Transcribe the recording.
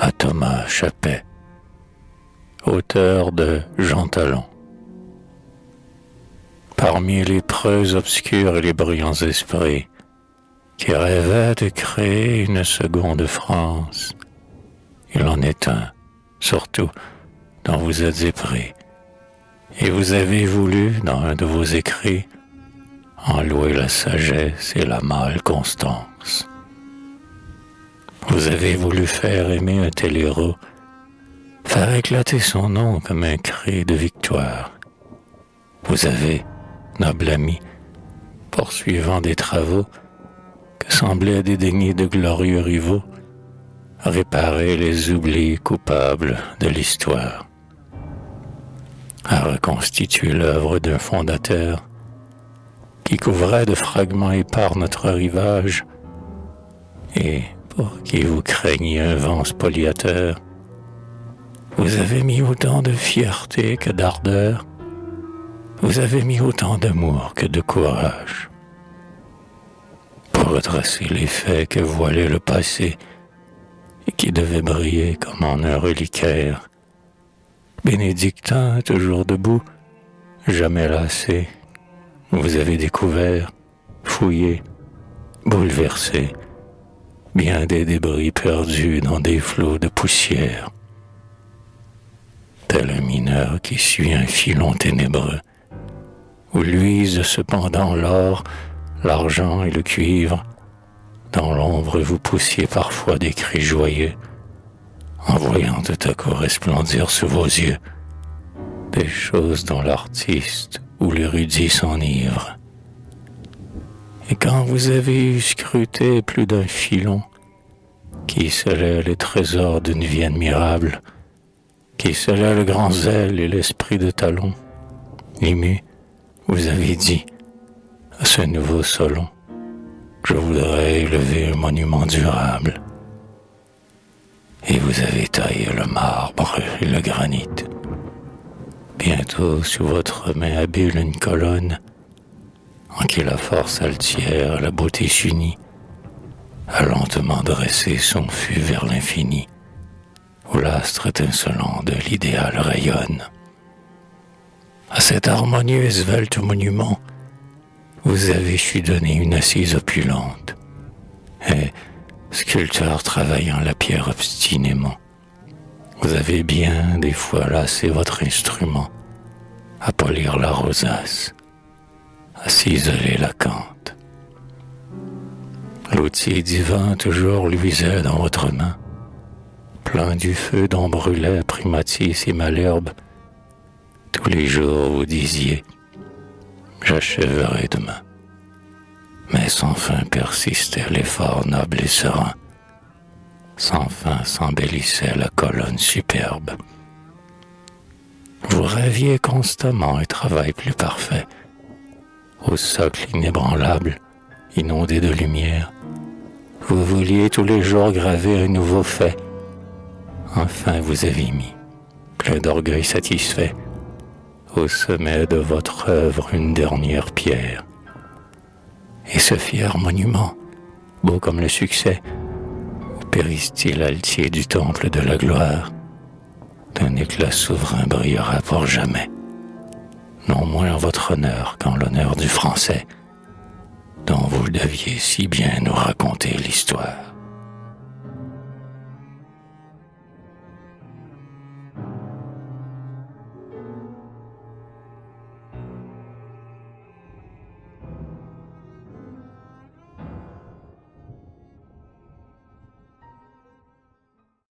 à Thomas Chappet, auteur de Jean Talon. Parmi les preux obscurs et les brillants esprits qui rêvaient de créer une seconde France, il en est un, surtout, dont vous êtes épris, et vous avez voulu, dans un de vos écrits, en louer la sagesse et la mâle constance. Vous avez voulu faire aimer un tel héros, faire éclater son nom comme un cri de victoire. Vous avez, noble ami, poursuivant des travaux que semblaient dédaigner de glorieux rivaux, réparer les oublis coupables de l'histoire, à reconstituer l'œuvre d'un fondateur qui couvrait de fragments épars notre rivage et pour qui vous craignez un vent spoliateur, vous avez mis autant de fierté que d'ardeur, vous avez mis autant d'amour que de courage pour retracer les faits que voilait le passé et qui devaient briller comme en un reliquaire, bénédictin toujours debout, jamais lassé. Vous avez découvert, fouillé, bouleversé, bien des débris perdus dans des flots de poussière. Tel un mineur qui suit un filon ténébreux, où luisent cependant l'or, l'argent et le cuivre. Dans l'ombre vous poussiez parfois des cris joyeux, en voyant tout à coup resplendir sous vos yeux des choses dont l'artiste ou l'érudit s'enivre. Et quand vous avez eu scruté plus d'un filon qui scellait les trésors d'une vie admirable, qui scellait le grand zèle et l'esprit de Talon, ému, vous avez dit à ce nouveau Solon: je voudrais élever un monument durable. Et vous avez taillé le marbre et le granit. Bientôt, sous votre main habile, une colonne en qui la force altière, la beauté s'unit, a lentement dressé son fût vers l'infini, où l'astre étincelant de l'idéal rayonne. À cet harmonieux et svelte monument, vous avez su donner une assise opulente, et, sculpteur travaillant la pierre obstinément, vous avez bien des fois lassé votre instrument à polir la rosace, à ciseler la cante. L'outil divin toujours luisait dans votre main, plein du feu dont brûlait Primatis et Malherbe. Tous les jours vous disiez: j'achèverai demain. Mais sans fin persistait l'effort noble et serein, sans fin s'embellissait la colonne superbe. Vous rêviez constamment un travail plus parfait, au socle inébranlable, inondé de lumière. Vous vouliez tous les jours graver un nouveau fait. Enfin vous avez mis, plein d'orgueil satisfait, au sommet de votre œuvre une dernière pierre. Et ce fier monument, beau comme le succès, où péristyle altier du temple de la gloire, d'un éclat souverain brillera pour jamais, non moins en votre honneur qu'en l'honneur du français, dont vous deviez si bien nous raconter l'histoire.